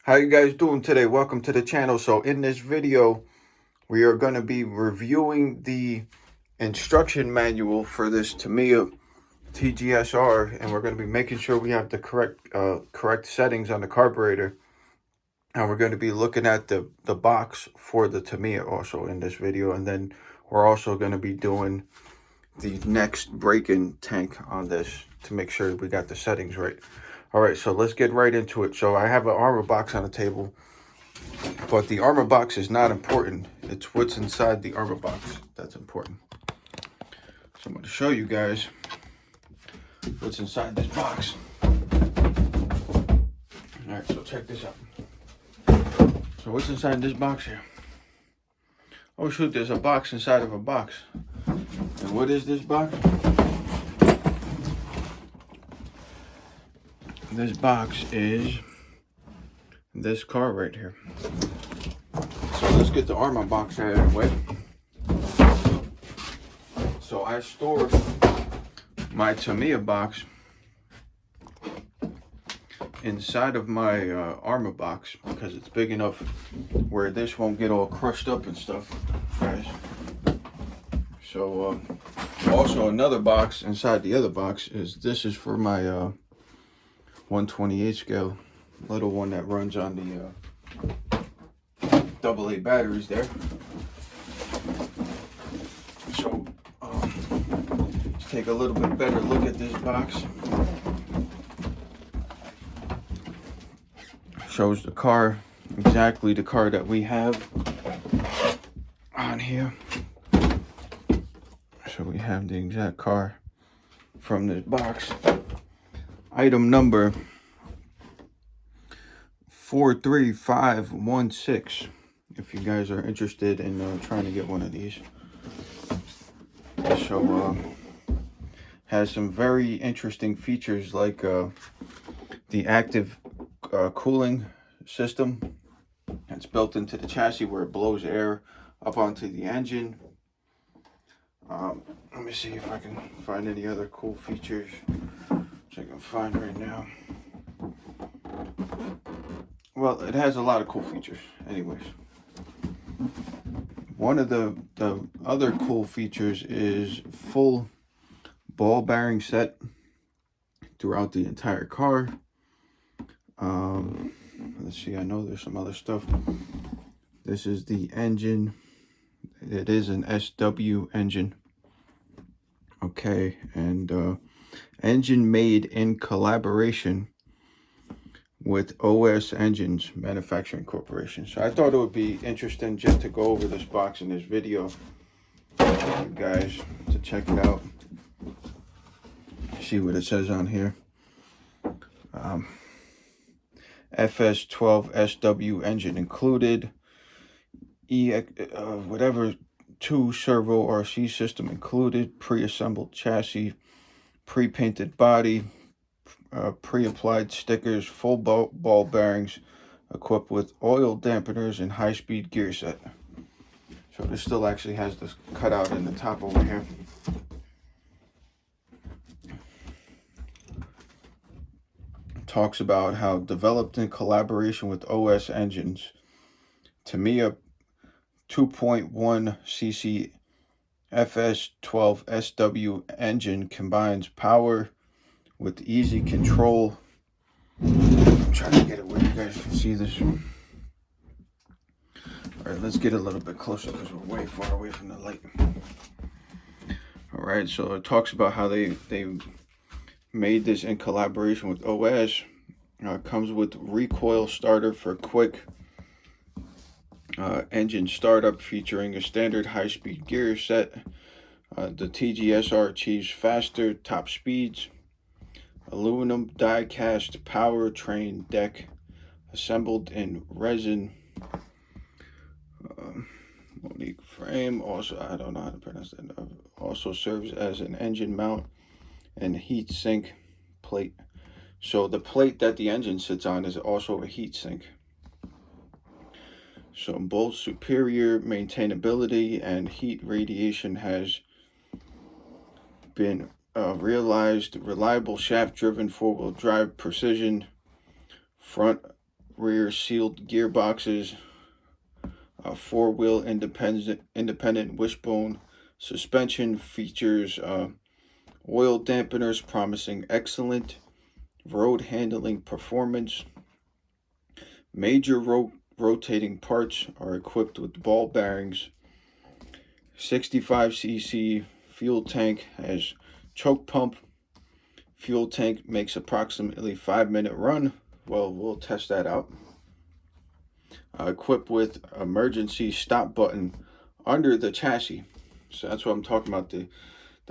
How you guys doing today? Welcome to the channel. So in this video, we are going to be reviewing the instruction manual for this Tamiya TGS-R, and we're going to be making sure we have the correct settings on the carburetor. And we're going to be looking at the box for the Tamiya also in this video. And then we're also going to be doing the next break-in tank on this to make sure we got the settings right. All right, so let's get right into it. So I have an armor box on the table, but the armor box is not important. It's what's inside the armor box that's important. So I'm going to show you guys what's inside this box. All right, so check this out. So what's inside this box here? Oh shoot, there's a box inside of a box. And what is this box? This box is this car right here. So let's get the armor box out of the way. So I store my Tamiya box inside of my armor box because it's big enough where this won't get all crushed up and stuff, guys. So also another box inside the other box is for my 128 scale, little one that runs on the AA batteries there. So let's take a little bit better look at this box. Shows the car, exactly the car that we have on here. So we have the exact car from this box. Item number 43516, if you guys are interested in trying to get one of these. So has some very interesting features like the active cooling system that's built into the chassis where it blows air up onto the engine. Let me see if I can find any other cool features which I can find right now. Well, it has a lot of cool features anyways. One of the other cool features is full ball bearing set throughout the entire car. Let's see, I know there's some other stuff. This is the engine. It is an SW engine. Okay, and engine made in collaboration with OS Engines Manufacturing Corporation. So I thought it would be interesting just to go over this box in this video for you guys to check it out. See what it says on here. FS12SW engine included. Whatever 2 servo RC system included. Pre-assembled chassis. Pre-painted body. Pre-applied stickers, full ball bearings, equipped with oil dampeners and high-speed gear set. So this still actually has this cutout in the top over here. Talks about how developed in collaboration with OS Engines, Tamiya 2.1 cc FS12SW engine combines power with easy control. I'm trying to get it where you guys can see this. All right, let's get a little bit closer because we're way far away from the light. All right, so it talks about how they made this in collaboration with OS. Comes with recoil starter for quick engine startup, featuring a standard high-speed gear set. The TGS-R achieves faster top speeds. Aluminum die-cast powertrain deck assembled in resin. Monique frame, also, I don't know how to pronounce that. Also serves as an engine mount and heat sink plate. So the plate that the engine sits on is also a heat sink. So both superior maintainability and heat radiation has been realized. Reliable shaft driven 4-wheel drive precision front rear sealed gearboxes, four-wheel independent wishbone suspension, features oil dampeners promising excellent road handling performance. Major rotating parts are equipped with ball bearings. 65cc fuel tank has choke pump. Fuel tank makes approximately 5-minute run. Well, we'll test that out. Equipped with emergency stop button under the chassis. So that's what I'm talking about. The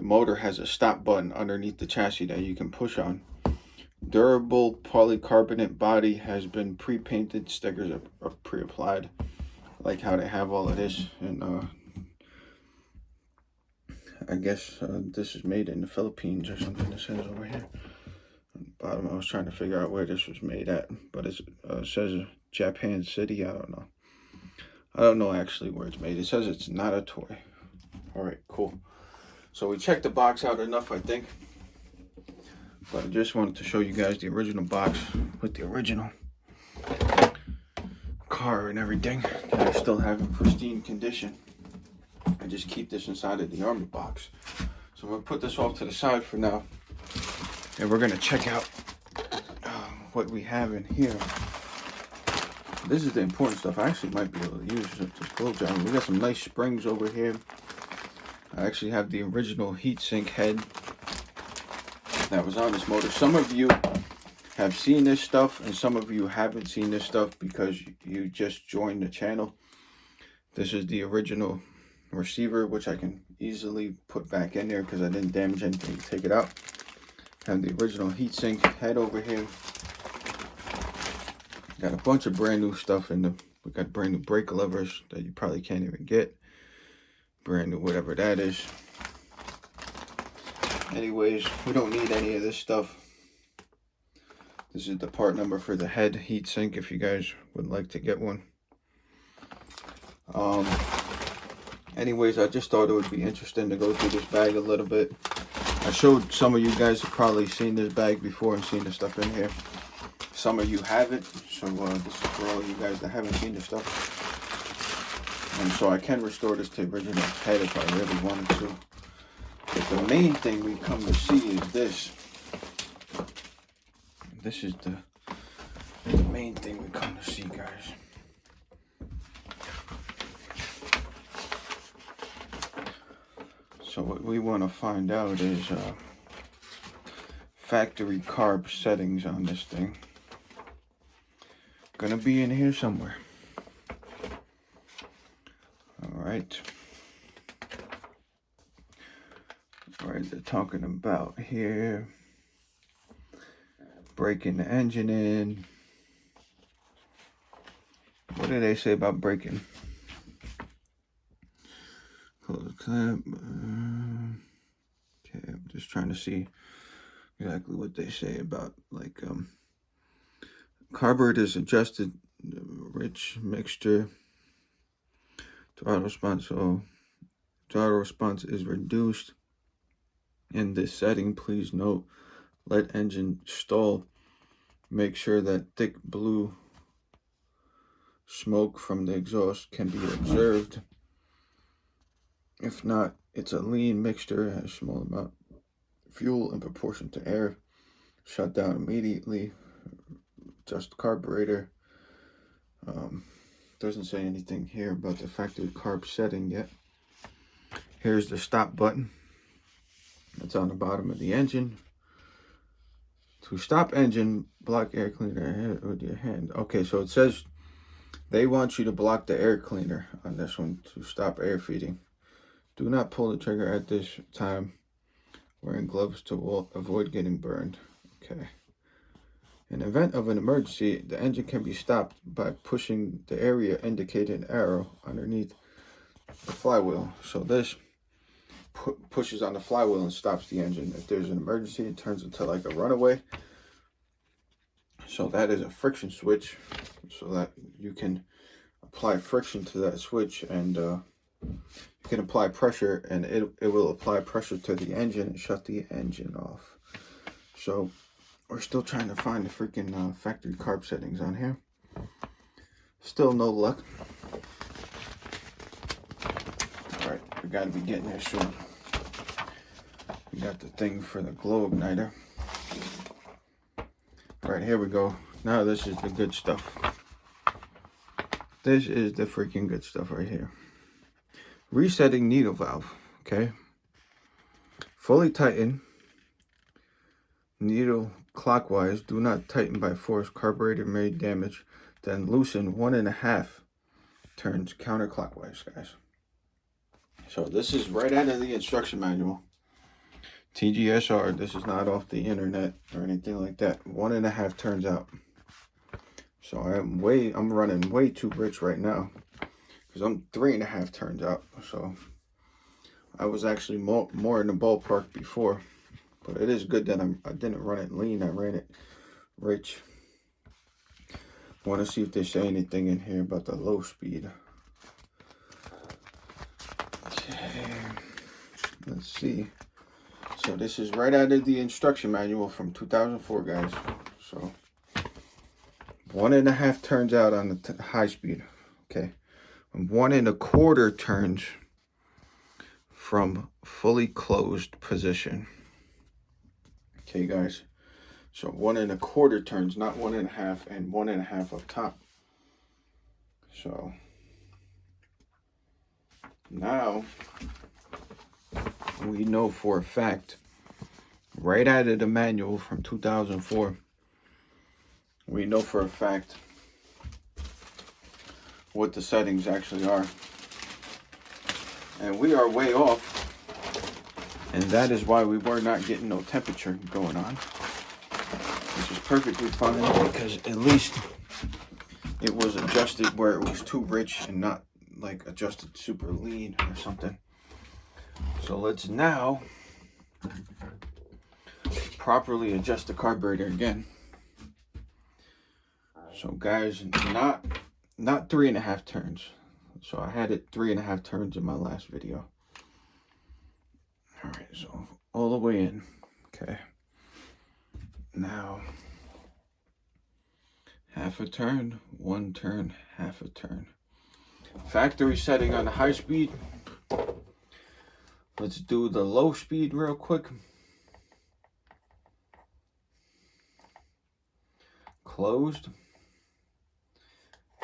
motor has a stop button underneath the chassis that you can push on. Durable polycarbonate body has been pre-painted. Stickers are pre-applied. I like how they have all of this. And I guess this is made in the Philippines or something. It says over here on the bottom. I was trying to figure out where this was made at, but it says Japan City. I don't know actually where it's made. It says it's not a toy. All right, cool. So we checked the box out enough, I think. But I just wanted to show you guys the original box with the original car and everything that I still have in pristine condition. I just keep this inside of the armor box. So I'm going to put this off to the side for now. And we're going to check out what we have in here. This is the important stuff. I actually might be able to use this glow job. We got some nice springs over here. I actually have the original heatsink head that was on this motor. Some of you have seen this stuff and some of you haven't seen this stuff because you just joined the channel. This is the original receiver, which I can easily put back in there because I didn't damage anything to take it out. Have the original heatsink head over here. Got a bunch of brand new stuff in we got brand new brake levers that you probably can't even get. Brand new whatever that is. Anyways, we don't need any of this stuff. This is the part number for the head heatsink if you guys would like to get one. Anyways, I just thought it would be interesting to go through this bag a little bit. I showed some of you guys have probably seen this bag before and seen the stuff in here. Some of you haven't, so this is for all you guys that haven't seen this stuff. And so I can restore this to original head if I really wanted to. But the main thing we come to see is this. This is the main thing we come to see, guys. So what we want to find out is factory carb settings on this thing. Gonna be in here somewhere. Alright, they're talking about here breaking the engine in. What do they say about braking? Close clamp. Okay, I'm just trying to see exactly what they say about like carburetor is adjusted, rich mixture. Throttle response. So throttle response is reduced in this setting. Please note, let engine stall. Make sure that thick blue smoke from the exhaust can be observed. If not, it's a lean mixture, has a small amount of fuel in proportion to air. Shut down immediately. Adjust carburetor. Doesn't say anything here about the factory carb setting yet. Here's the stop button. It's on the bottom of the engine. To stop engine, block air cleaner with your hand. Okay, so it says they want you to block the air cleaner on this one to stop air feeding. Do not pull the trigger at this time. Wearing gloves to avoid getting burned. Okay. In the event of an emergency, the engine can be stopped by pushing the area indicated arrow underneath the flywheel. So this pushes on the flywheel and stops the engine. If there's an emergency, it turns into like a runaway. So that is a friction switch, so that you can apply friction to that switch, and you can apply pressure, and it will apply pressure to the engine and shut the engine off. So we're still trying to find the freaking factory carb settings on here. Still no luck. All right, we gotta be getting there soon. We got the thing for the glow igniter. All right, here we go. Now this is the good stuff. This is the freaking good stuff right here. Resetting needle valve, okay? Fully tighten needle clockwise. Do not tighten by force. Carburetor may damage. Then loosen 1.5 turns counterclockwise, guys. So this is right out of the instruction manual. TGS-R. This is not off the internet or anything like that. 1.5 turns out. So I'm running way too rich right now because I'm 3.5 turns out. So I was actually more in the ballpark before, but it is good that I didn't run it lean. I ran it rich. Want to see if they say anything in here about the low speed. Okay, let's see. So this is right out of the instruction manual from 2004, guys. So 1.5 turns out on the high speed. Okay, and 1.25 turns from fully closed position. Okay, guys. So 1.25 turns, not 1.5, and 1.5 up top. So now we know for a fact, right out of the manual from 2004, we know for a fact what the settings actually are. And we are way off. And that is why we were not getting no temperature going on. Which is perfectly fine because at least it was adjusted where it was too rich and not like adjusted super lean or something. So let's now properly adjust the carburetor again. So guys, not 3.5 turns. So I had it 3.5 turns in my last video. All right, so all the way in. Okay. Now, 1/2 turn, 1 turn, 1/2 turn. Factory setting on the high speed. Let's do the low speed real quick. Closed.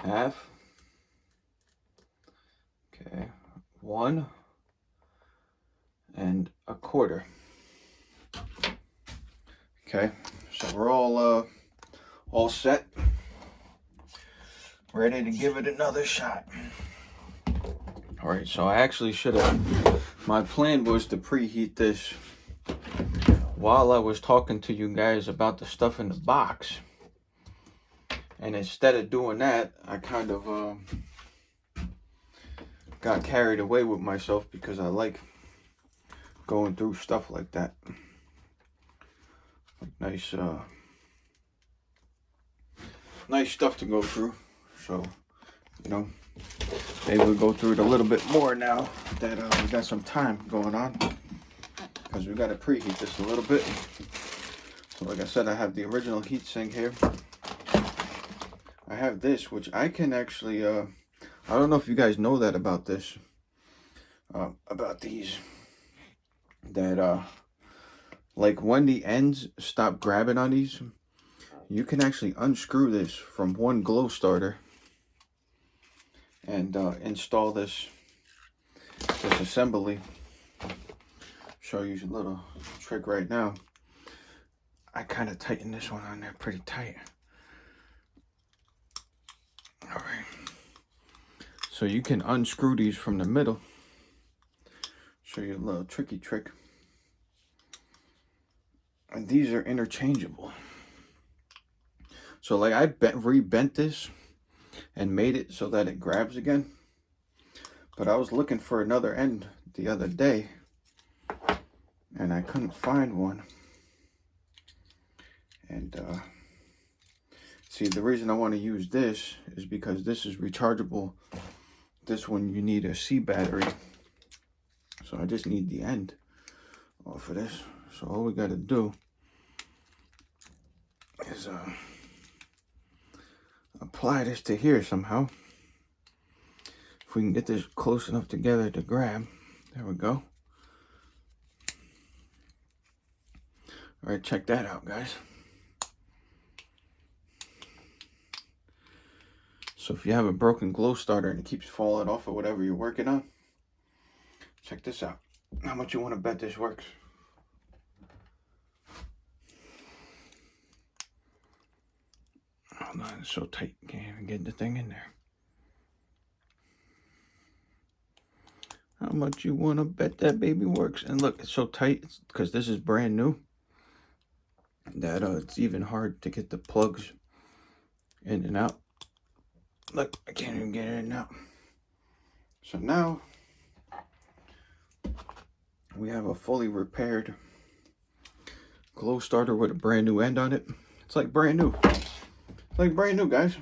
1/2. Okay. 1.25. Okay. So we're all set. Ready to give it another shot. All right. So I actually should have. My plan was to preheat this while I was talking to you guys about the stuff in the box. And instead of doing that, I kind of got carried away with myself because I like going through stuff like that. Like nice stuff to go through. So, you know, maybe we'll go through it a little bit more now that we got some time going on. Because we got to preheat this a little bit. So like I said, I have the original heatsink here. I have this, which I can actually, I don't know if you guys know that about this, about these, that, like when the ends stop grabbing on these, you can actually unscrew this from one glow starter and install this assembly. Show you a little trick right now. I kind of tighten this one on there pretty tight. All right. So you can unscrew these from the middle. Show you a little tricky trick. And these are interchangeable. So like I rebent this and made it so that it grabs again. But I was looking for another end the other day and I couldn't find one. And see, the reason I want to use this is because this is rechargeable. This one you need a C battery. So I just need the end off of this. So all we got to do is apply this to here somehow. If we can get this close enough together to grab. There we go. All right, check that out, guys. So if you have a broken glow starter and it keeps falling off of whatever you're working on, check this out. How much you want to bet this works? Oh no, it's so tight. Can't even get the thing in there. How much you want to bet that baby works? And look, it's so tight because this is brand new that it's even hard to get the plugs in and out. Look, I can't even get it in now. So now we have a fully repaired glow starter with a brand new end on it. It's like brand new. It's like brand new, guys.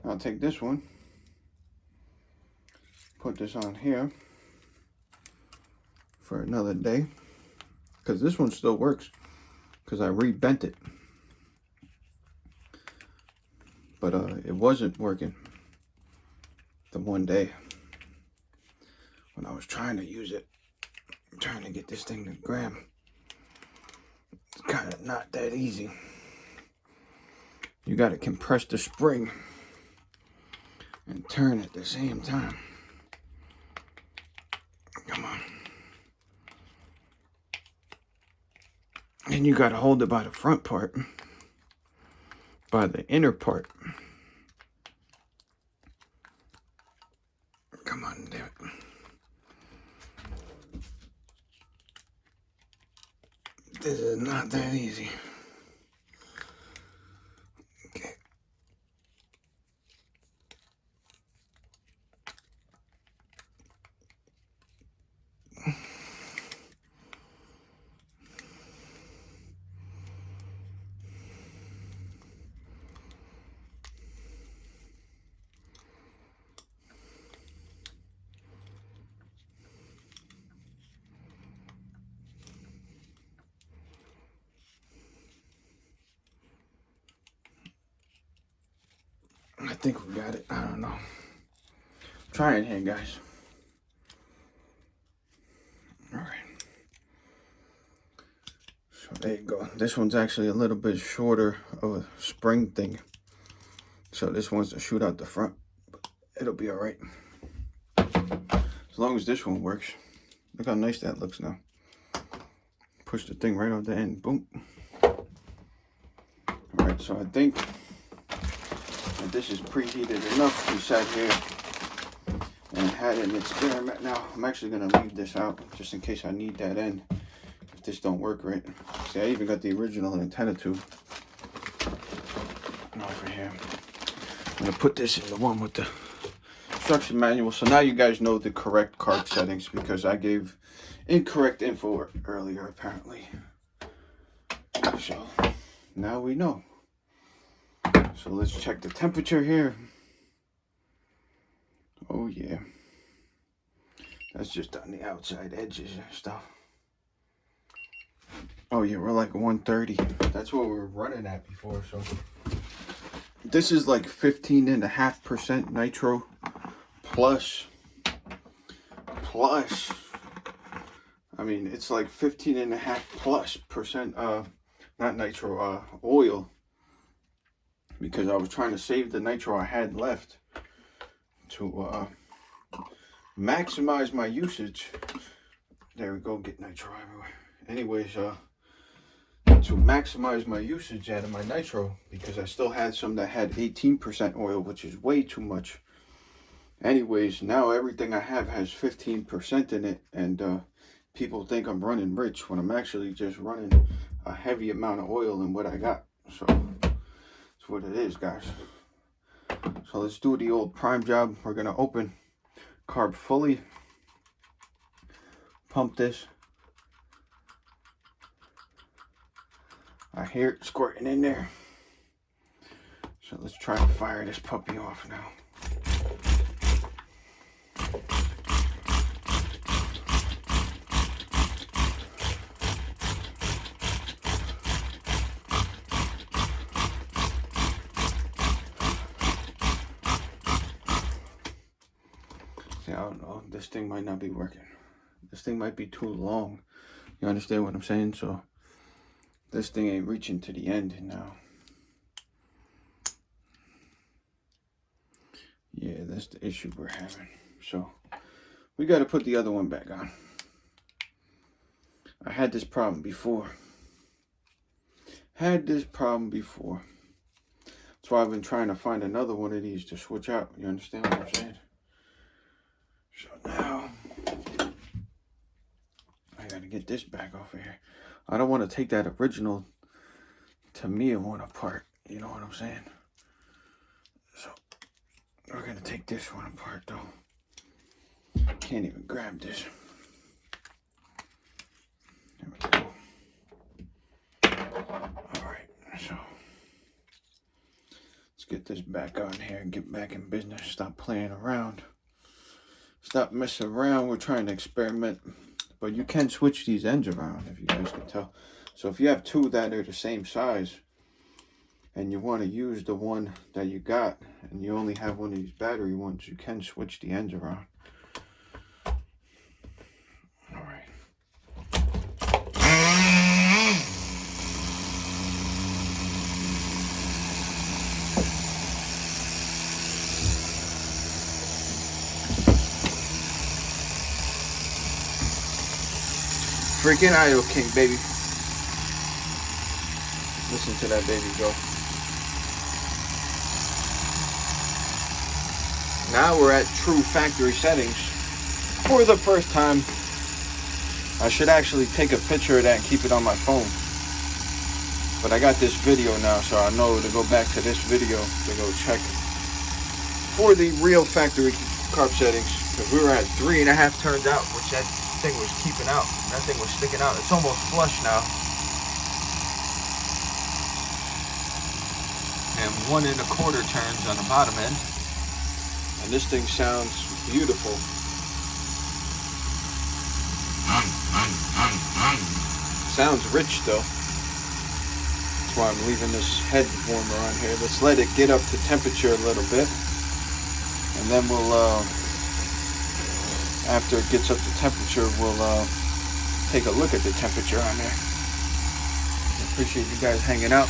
I'll take this one, put this on here for another day, because this one still works because I rebent it, but it wasn't working the one day when I was trying to use it, trying to get this thing to grab. It's kind of not that easy. You got to compress the spring and turn at the same time. Come on. And you got to hold it by the front part, by the inner part. Come on, damn it. This is not that easy. Okay. I think we got it. I don't know. Try it here, guys. All right. So there you go. This one's actually a little bit shorter of a spring thing. So this one's to shoot out the front. But it'll be all right. As long as this one works. Look how nice that looks now. Push the thing right off the end. Boom. All right, so I think that this is preheated enough. We sat here and had an experiment. Now I'm actually gonna leave this out just in case I need that end if this don't work right. See, I even got the original antenna tube over here. I'm gonna put this in the one with the instruction manual. So now you guys know the correct carb settings because I gave incorrect info earlier apparently. So now we know. So let's check the temperature here. Oh yeah. That's just on the outside edges and stuff. Oh yeah, we're like 130. That's what we were running at before. So this is like 15.5% nitro plus. I mean, it's like 15.5+% not nitro, oil. Because I was trying to save the nitro I had left to maximize my usage. There we go, get nitro everywhere. Anyways, to maximize my usage out of my nitro, because I still had some that had 18% oil, which is way too much. Anyways, now everything I have has 15% in it, and people think I'm running rich when I'm actually just running a heavy amount of oil in what I got. So that's what it is, guys. So let's do the old prime job. We're gonna open carb fully, pump this. I hear it squirting in there. So let's try to fire this puppy off now. See, I don't know. This thing might not be working. This thing might be too long. You understand what I'm saying? So this thing ain't reaching to the end now. Yeah, that's the issue we're having. So we got to put the other one back on. I had this problem before. That's why I've been trying to find another one of these to switch out. You understand what I'm saying? So now I got to get this back off of here. I don't want to take that original Tamiya one apart. You know what I'm saying? So we're going to take this one apart though. Can't even grab this. There we go. Alright, so let's get this back on here and get back in business. Stop playing around. Stop messing around. We're trying to experiment. But you can switch these ends around, if you guys can tell. So if you have two that are the same size and you want to use the one that you got and you only have one of these battery ones, you can switch the ends around. Alright. Freaking Idol King, baby. Listen to that baby go. Now we're at true factory settings. For the first time, I should actually take a picture of that and keep it on my phone. But I got this video now, so I know to go back to this video to go check for the real factory carb settings. Because we were at 3.5 turns out, which that thing was keeping out. That thing was sticking out. It's almost flush now. And 1 1/4 turns on the bottom end. And this thing sounds beautiful. Sounds rich though. That's why I'm leaving this head warmer on here. Let's let it get up to temperature a little bit. And then we'll, after it gets up to temperature, we'll take a look at the temperature on there. I appreciate you guys hanging out.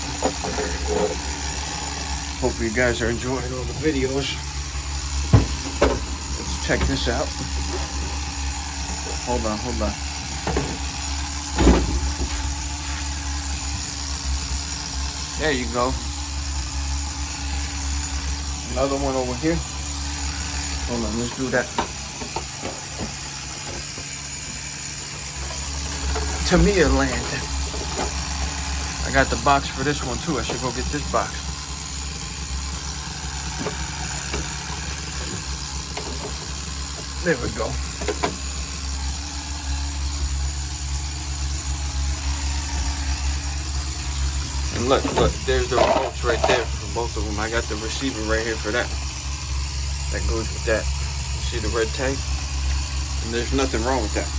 Hope you guys are enjoying all the videos. Let's check this out. Hold on. There you go. Another one over here. Hold on, let's do that. Tamiya land. I got the box for this one too. I should go get this box. There we go. And look, there's the remotes right there for both of them. I got the receiver right here for that. That goes with that. You see the red tag? And there's nothing wrong with that.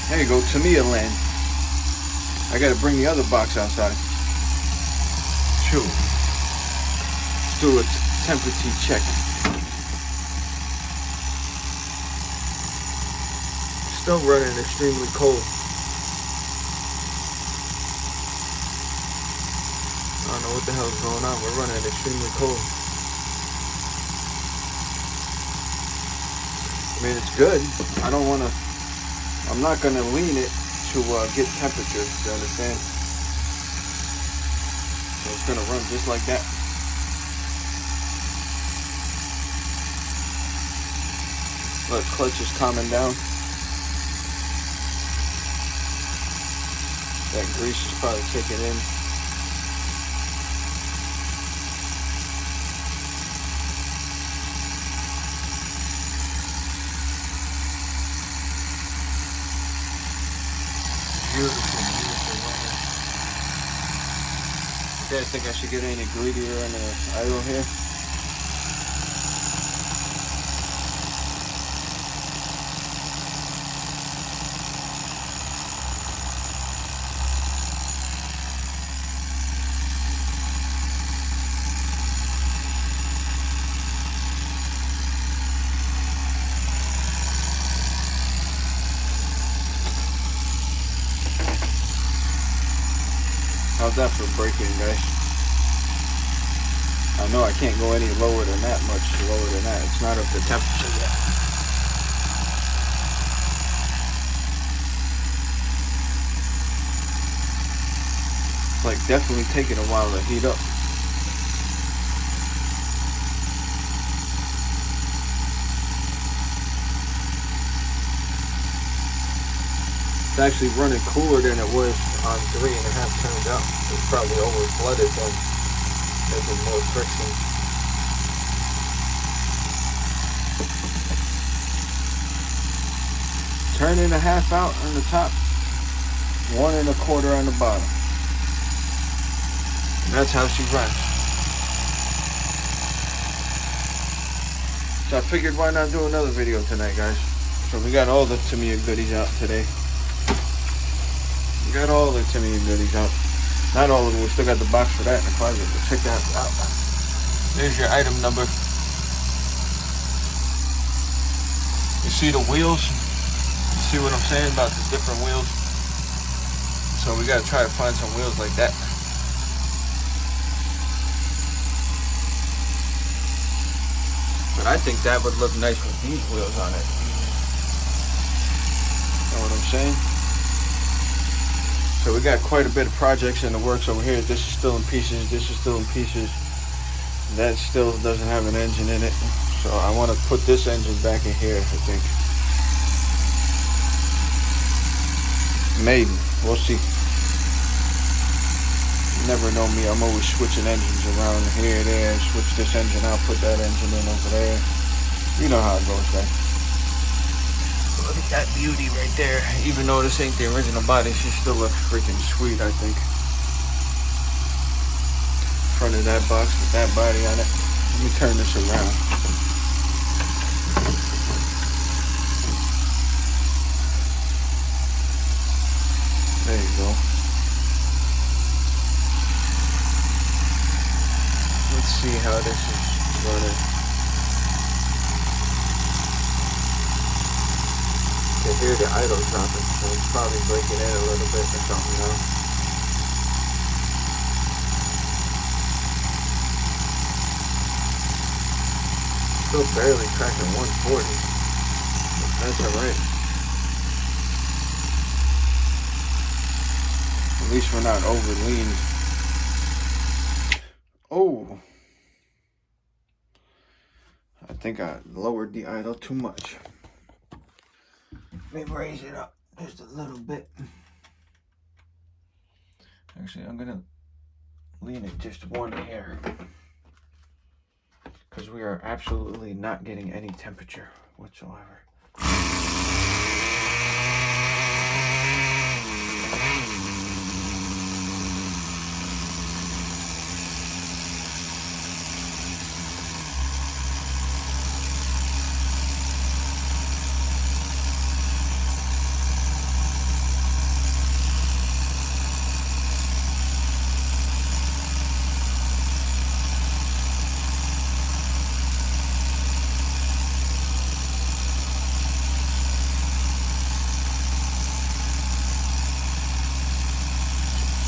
There you go, Tamiya land. I gotta bring the other box outside. Shoot. Let's do a temperature check. Still running extremely cold. I don't know what the hell is going on. We're running extremely cold. I mean, it's good. I'm not gonna lean it to get temperature, you understand? So it's gonna run just like that. Look, clutch is calming down. That grease is probably kicking in. Beautiful weather. You guys think I should get any greedier on the idle here? How's that for braking, guys? I know I can't go any lower than that, much lower than that. It's not up to temperature yet. It's like definitely taking a while to heat up. It's actually running cooler than it was on 3.5 turned up. It's probably over flooded then, making more friction. Turning a half out on the top, 1 1/4 on the bottom. And that's how she runs. So I figured why not do another video tonight, guys. So we got all the Tamiya goodies out today. We got all the Tamiya goodies out. Not all of them, we still got the box for that in the closet, but check that out. There's your item number. You see the wheels? You see what I'm saying about the different wheels? So we gotta try to find some wheels like that. But I think that would look nice with these wheels on it. Know what I'm saying? So we got quite a bit of projects in the works over here. This is still in pieces. This is still in pieces. That still doesn't have an engine in it. So I want to put this engine back in here, I think. Maybe. We'll see. You never know me. I'm always switching engines around here, there. Switch this engine out, put that engine in over there. You know how it goes, guys. Look at that beauty right there. Even though this ain't the original body, she still looks freaking sweet, I think. Front of that box with that body on it. Let me turn this around. There you go. Let's see how this is running. You hear the idle dropping, so it's probably breaking in a little bit or something now. Still barely cracking 140. That's alright. At least we're not over lean. Oh! I think I lowered the idle too much. Let me raise it up just a little bit. Actually, I'm gonna lean it just 1 hair, because we are absolutely not getting any temperature whatsoever.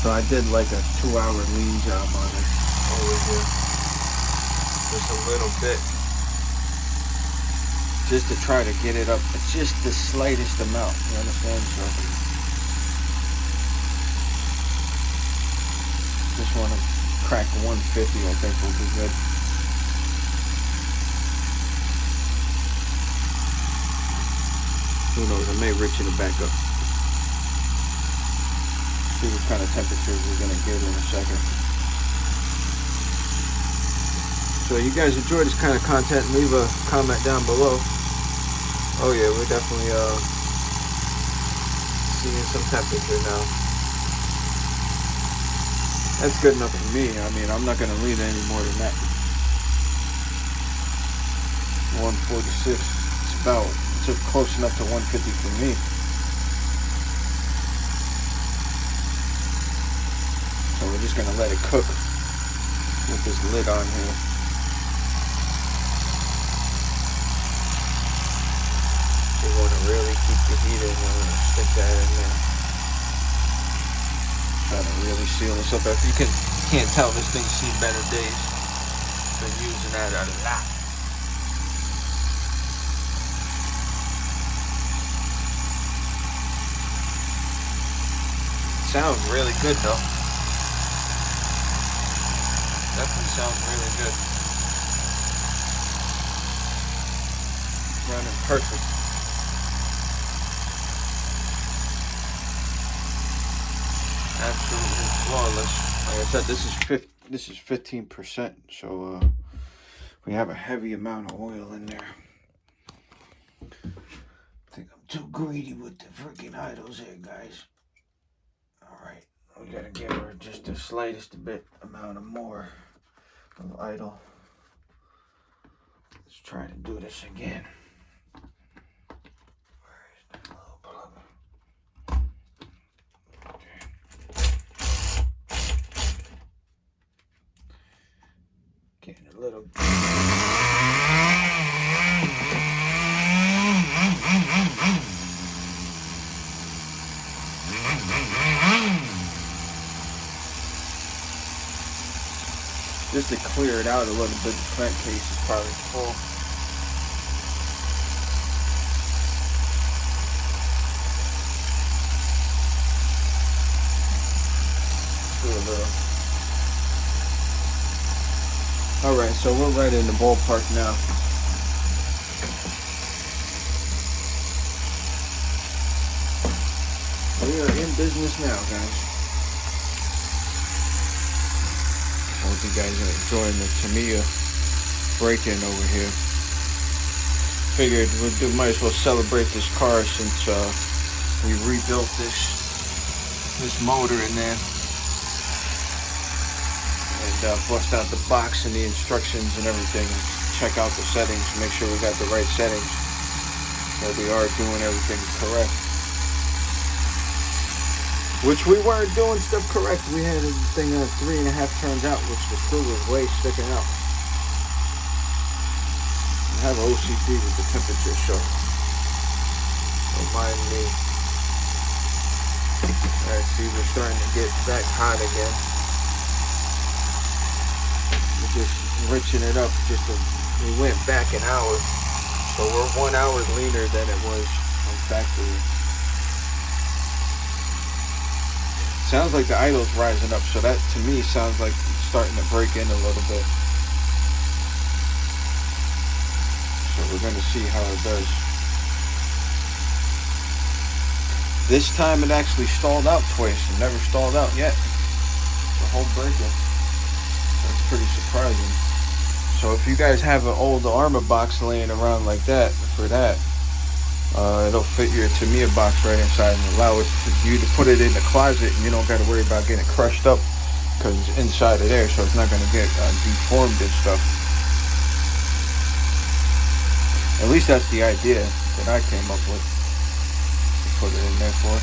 So I did like a 2-hour lean job on it over here. Just a little bit. Just to try to get it up. It's just the slightest amount, you understand? So just want to crack 150, I think will be good. Who knows, I may richen it back up. See what kind of temperatures we're gonna get in a second. So you guys enjoy this kind of content, leave a comment down below. Oh yeah, we're definitely seeing some temperature now. That's good enough for me. I mean, I'm not gonna lean any more than that. 146. It's close enough to 150 for me. So we're just gonna let it cook with this lid on here. You want to really keep the heat in, you want to stick that in there. Trying to really seal this up. If you can't tell, this thing's seen better days. Been using that a lot. Sounds really good though. Definitely sounds really good. Running perfect. Absolutely flawless. Like I said, this is 15%, so we have a heavy amount of oil in there. I think I'm too greedy with the freaking idles here, guys. Alright, we gotta give her just the slightest bit amount of more of idle. Let's try to do this again. Where is that little plug? Okay. Getting a little. Just to clear it out a little bit, the crankcase is probably full. Do a little. Alright, so we're right in the ballpark now. We are in business now, guys. I hope you guys are enjoying the Tamiya break-in over here. Figured might as well celebrate this car since we rebuilt this motor in there. And bust out the box and the instructions and everything. Check out the settings, make sure we got the right settings. That we are doing everything correct. Which we weren't doing stuff correct. We had a thing of 3.5 turns out, which the screw was way sticking out. I have OCD with the temperature, so don't mind me. Alright, see, we're starting to get back hot again. We're just rinsing it up. We went back an hour, so we're 1 hour leaner than it was on factory. Sounds like the idle's rising up, so that to me sounds like it's starting to break in a little bit. So we're going to see how it does. This time it actually stalled out twice. It never stalled out yet. The whole break-in. That's pretty surprising. So if you guys have an old Armor box laying around like that, for that, it'll fit your Tamiya box right inside and allow you to put it in the closet, and you don't got to worry about getting crushed up because it's inside of there, so it's not going to get deformed and stuff. At least that's the idea that I came up with to put it in there for.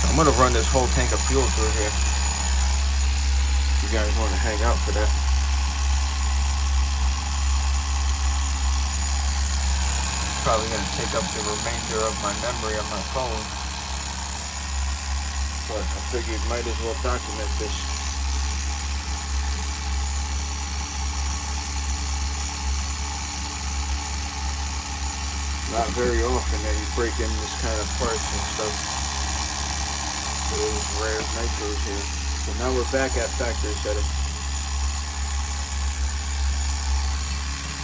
I'm going to run this whole tank of fuel through here. You guys want to hang out for that. Probably going to take up the remainder of my memory on my phone, but I figured might as well document this. Not very often that you break in this kind of parts and stuff. Those rare nitros here. So now we're back at factory setting.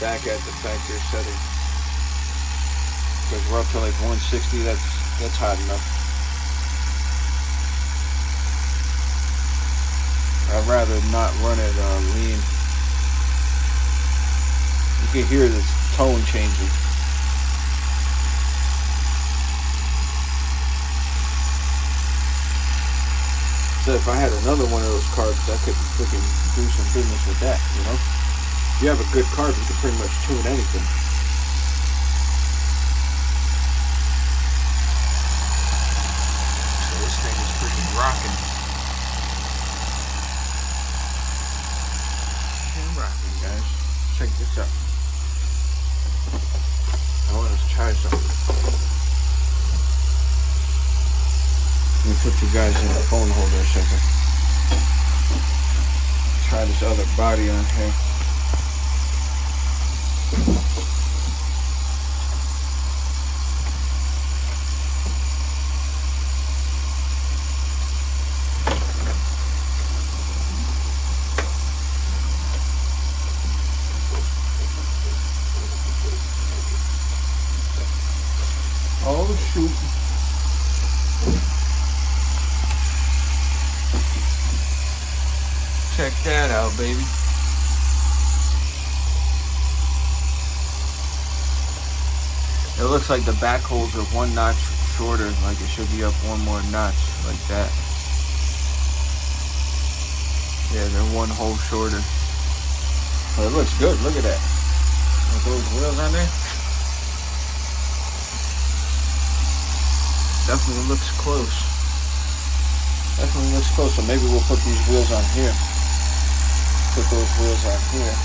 Back at the factory setting. Because we're up to like 160, that's hot enough. I'd rather not run it lean. You can hear the tone changing. So if I had another one of those carbs, I could freaking do some business with that, you know? If you have a good carb, you can pretty much tune anything. This thing is freaking rocking. Freaking rocking, guys. Check this out. I want to try something. Put you guys in the phone holder a second. Try this other body on here. Oh shoot. Check that out, baby. It looks like the back holes are 1 notch shorter, like it should be up 1 more notch, like that. Yeah, they're 1 hole shorter. But it looks good, look at that. With those wheels on there. Definitely looks close. Definitely looks close, so maybe we'll put these wheels on here. Put those wheels on here.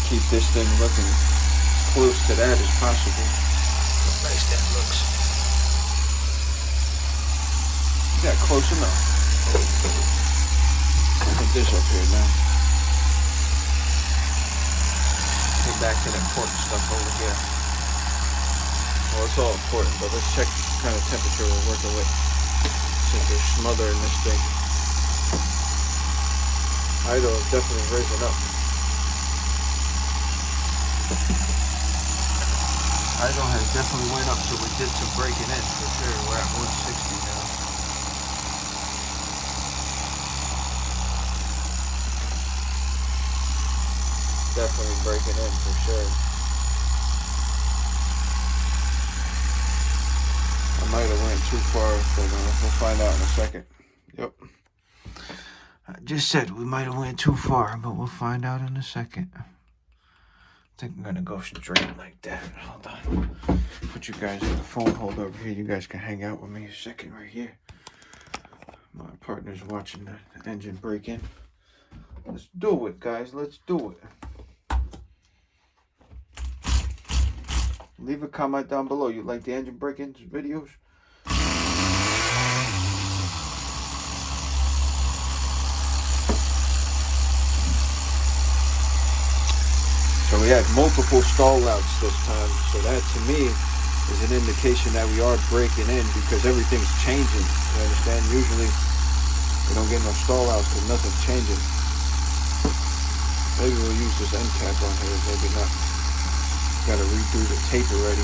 Keep this thing looking as close to that as possible. How nice that looks. Yeah, close enough. Put this up here now. Get back to the important stuff over here. Well, it's all important, but let's check what kind of temperature we're working with. Since they're smothering this thing. Idle is definitely raising up. Idle has definitely went up, so we did some breaking in for sure. We're at 160 now. Definitely breaking in for sure. I might have went too far, but we'll find out in a second. Yep. I just said we might have went too far, but we'll find out in a second. I think I'm gonna go straight like that. Hold on. Put you guys in the phone holder over here. You guys can hang out with me a second right here. My partner's watching the engine break in. Let's do it, guys. Let's do it. Leave a comment down below. You like the engine break-in videos? So we had multiple stall outs this time. So that to me is an indication that we are breaking in because everything's changing. You understand? Usually we don't get no stall outs because nothing's changing. Maybe we'll use this end cap on here, maybe not. Gotta redo the tape already.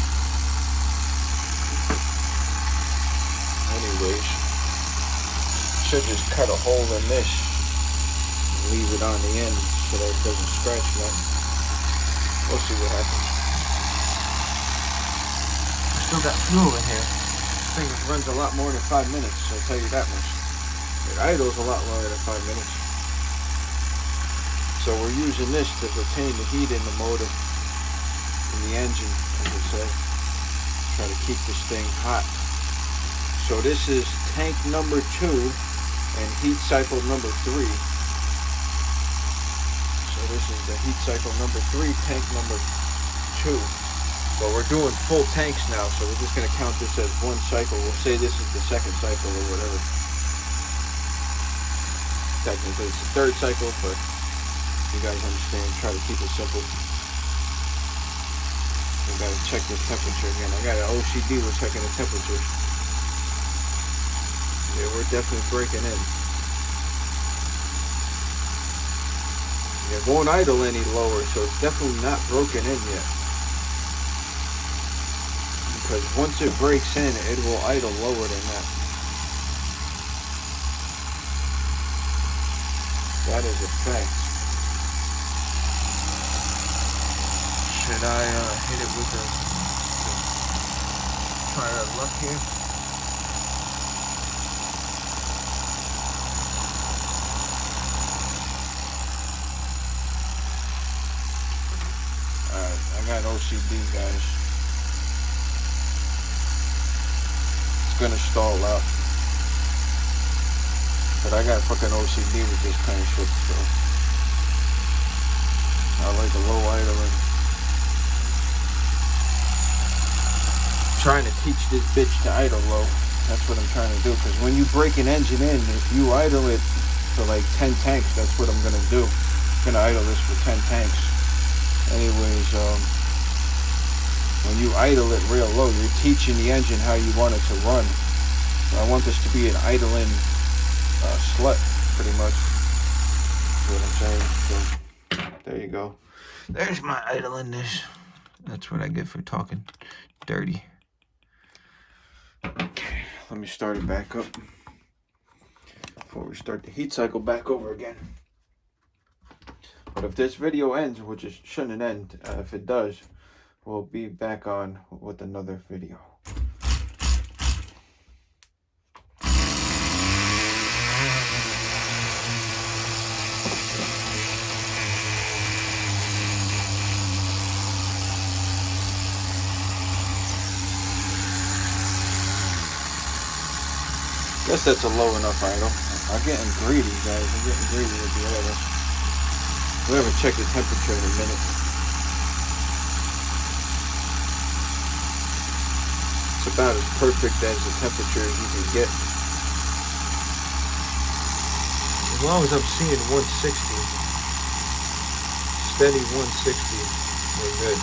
Anyways, should just cut a hole in this and leave it on the end so that it doesn't scratch nothing. We'll see what happens. Still got fuel in here. This thing runs a lot more than 5 minutes, I'll tell you that much. It idles a lot longer than 5 minutes. So we're using this to retain the heat in the motor. In the engine, as I said, try to keep this thing hot. So this is tank number 2 and heat cycle number 3. So this is the heat cycle number 3, tank number 2. But we're doing full tanks now, so we're just going to count this as 1 cycle. We'll say this is the 2nd cycle or whatever. Technically it's the 3rd cycle, but you guys understand. Try to keep it simple. We gotta check this temperature again. I got an OCD with checking the temperature. Yeah, we're definitely breaking in. Yeah, it won't idle any lower, so it's definitely not broken in yet. Because once it breaks in, it will idle lower than that. That is a fact. Should I hit it with the try our luck here? Alright, I got OCD, guys. It's gonna stall out. But I got fucking OCD with this kind of shit, so I like the low idling. Trying to teach this bitch to idle low. That's what I'm trying to do. Because when you break an engine in, if you idle it for like 10 tanks, that's what I'm gonna do. I'm gonna idle this for 10 tanks. Anyways, when you idle it real low, you're teaching the engine how you want it to run. So I want this to be an idling slut, pretty much. That's what I'm saying. So there you go. There's my idling this. That's what I get for talking dirty. Okay, let me start it back up before we start the heat cycle back over again. But if this video ends, which it shouldn't end, if it does, we'll be back on with another video. Guess that's a low enough idle. I'm getting greedy, guys. I'm getting greedy with the idle. We haven't checked the temperature in a minute. It's about as perfect as the temperature as you can get. As long as I'm seeing 160, steady 160, we're good.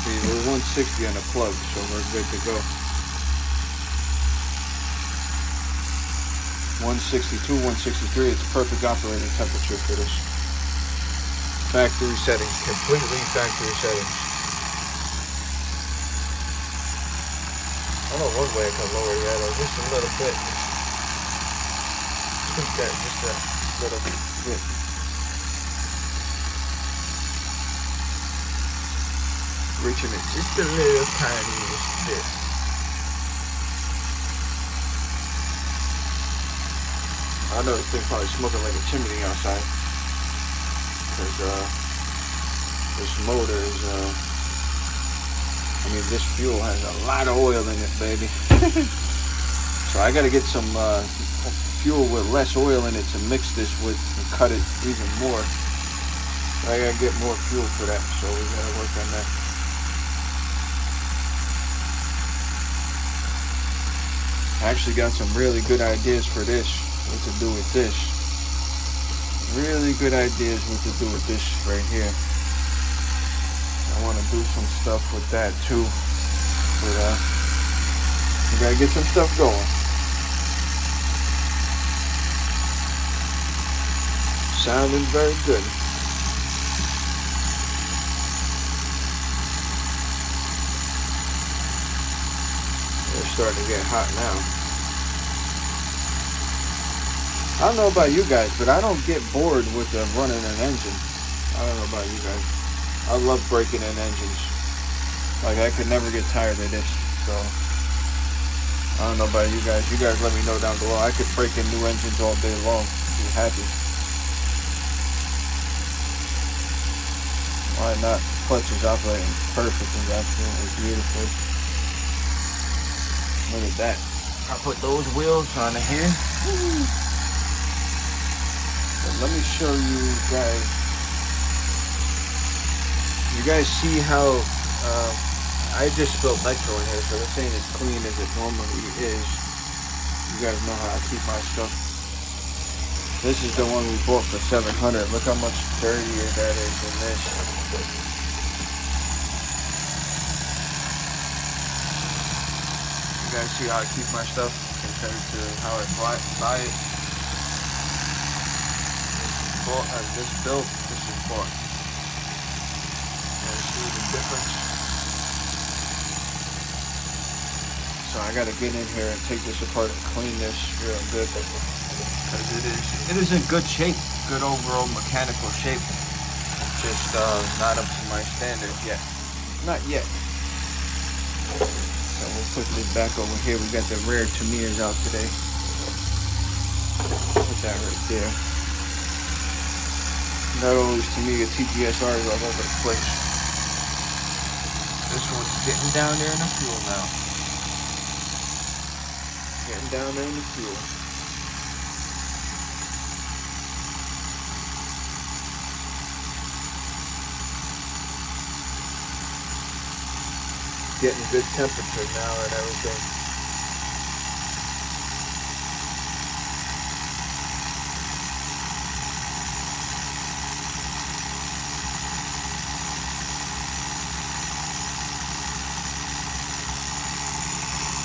See, we're 160 on the plug, so we're good to go. 162, 163, it's perfect operating temperature for this. Factory settings, completely factory settings. I don't know one way I can lower the idle, just a little bit. Just that little bit. Reaching it just a little tiny bit. I know this thing probably smoking like a chimney outside. Because this motor is, I mean, this fuel has a lot of oil in it, baby. So I got to get some fuel with less oil in it to mix this with and cut it even more. I got to get more fuel for that, so we got to work on that. I actually got some really good ideas for this, what to do with this. Really good ideas what to do with this right here. I want to do some stuff with that too. But we gotta get some stuff going. Sounding very good. They're starting to get hot now. I don't know about you guys, but I don't get bored with running an engine. I don't know about you guys. I love breaking in engines. Like, I could never get tired of this. So, I don't know about you guys. You guys let me know down below. I could break in new engines all day long. Be happy. Why not? Clutch is operating perfectly. Absolutely beautiful. Look at that. I put those wheels on here. Woo. Let me show you guys. You guys see how I just spilled nitro in here, so this ain't as clean as it normally is. You guys know how I keep my stuff. This is the one we bought for $700. Look how much dirtier that is than this. You guys see how I keep my stuff compared to how I buy it. This built, this is bought. You see the difference? So I gotta get in here and take this apart and clean this real good, because it is in good shape, good overall mechanical shape. Just not up to my standards yet. Not yet. So we'll put this back over here. We got the rare Tamiyas out today. Put that right there. Not always Tamiya TGS-R is all over the place. This one's getting down there in the fuel now. Getting down there in the fuel. getting good temperature now and everything.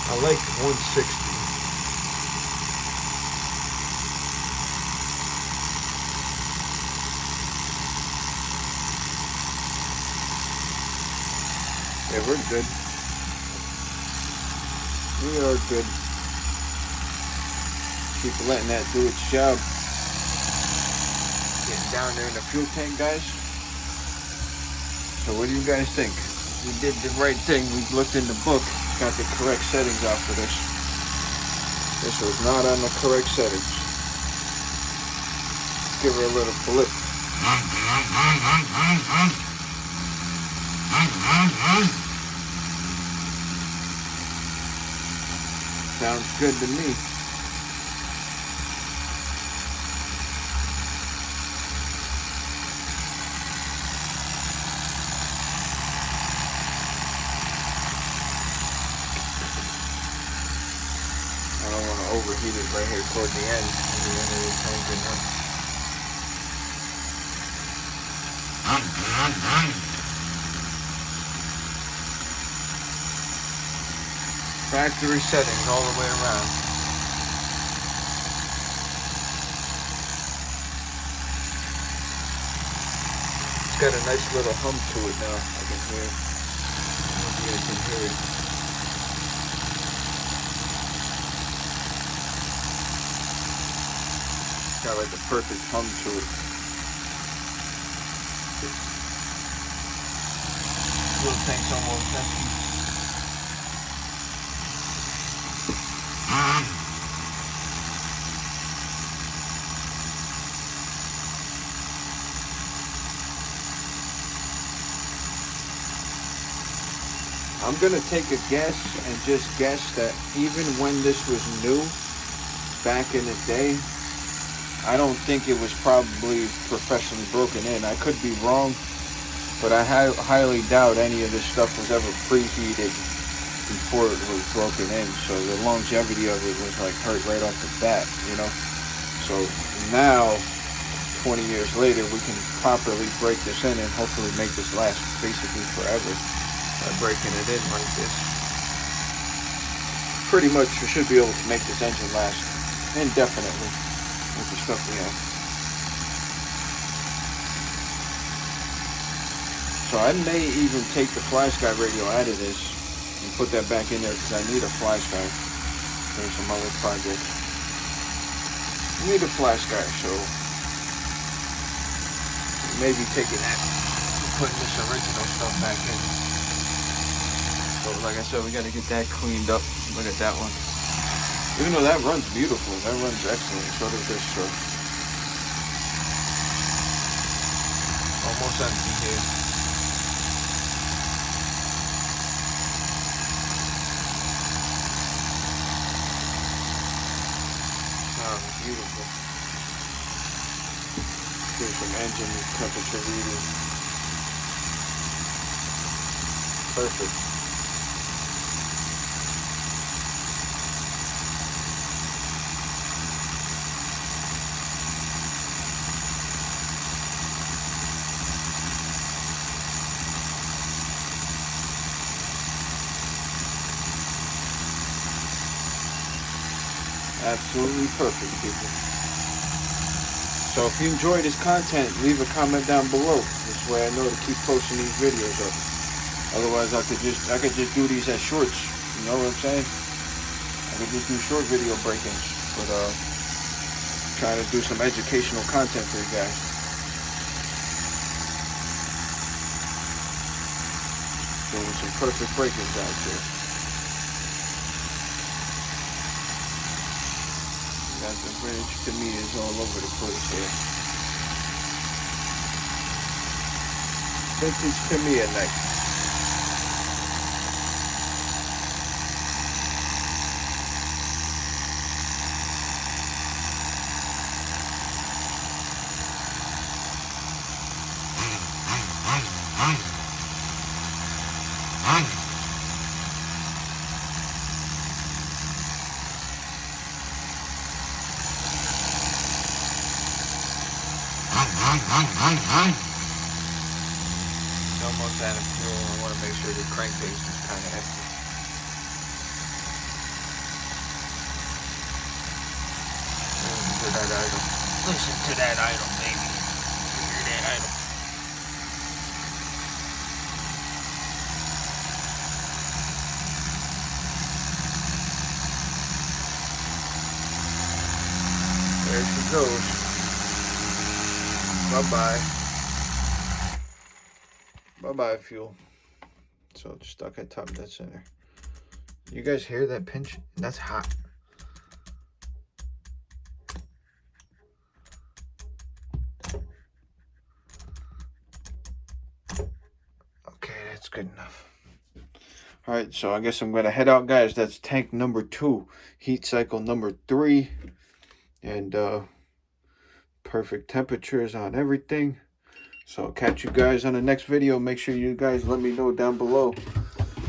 I like 160. Yeah, we're good. We are good. Keep letting that do its job. Getting down there in the fuel tank, guys. So what do you guys think? We did the right thing. We looked in the book, got the correct settings out for this. This was not on the correct settings. Give her a little blip. Sounds good to me. I don't want to overheat it right here toward the end. At the end of this engine up. Factory settings all the way around. It's got a nice little hum to it now. I can hear it. Maybe I can hear it. It's got like a perfect hum to it. Fuel tank's almost empty. I'm gonna take a guess and just guess that even when this was new, back in the day, I don't think it was probably professionally broken in. I could be wrong, but I highly doubt any of this stuff was ever preheated before it was broken in. So the longevity of it was like hurt right off the bat, you know? So now, 20 years later, we can properly break this in and hopefully make this last basically forever. By breaking it in like this. Pretty much we should be able to make this engine last indefinitely with the stuff we have. So I may even take the fly sky radio out of this and put that back in there because I need a fly sky for some other projects. I need a fly sky, so maybe taking that and putting this original stuff back in. But like I said, we got to get that cleaned up. Look at that one. Even though that runs beautiful, that runs excellent. So does this truck. Almost empty here. Sounds beautiful. Here's some engine temperature reading. Perfect. Absolutely perfect, people. So if you enjoy this content, leave a comment down below. This way I know to keep posting these videos up. Otherwise, I could just do these as shorts. You know what I'm saying? I could just do short video break-ins, but trying to do some educational content for you guys. Doing some perfect break-ins out there. Got the British Tamiya's all over the place here. Vintage Tamiya next. Almost out of fuel. I want to make sure the crankcase is kind of empty. Listen to that idle. Listen to that idle, baby. You hear that idle? There she goes. Bye-bye. Bye-bye, fuel. So it's stuck at top dead center. You guys hear that pinch? That's hot. Okay, that's good enough. All right, so I guess I'm gonna head out, guys. That's tank number 2, heat cycle number 3, and perfect temperatures on everything. So I'll catch you guys on the next video. Make sure you guys let me know down below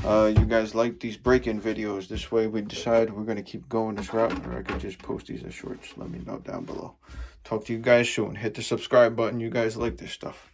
you guys like these break-in videos. This way we decide we're going to keep going this route, or I could just post these as shorts. Let me know down below. Talk to you guys soon. Hit the subscribe button. You guys like this stuff.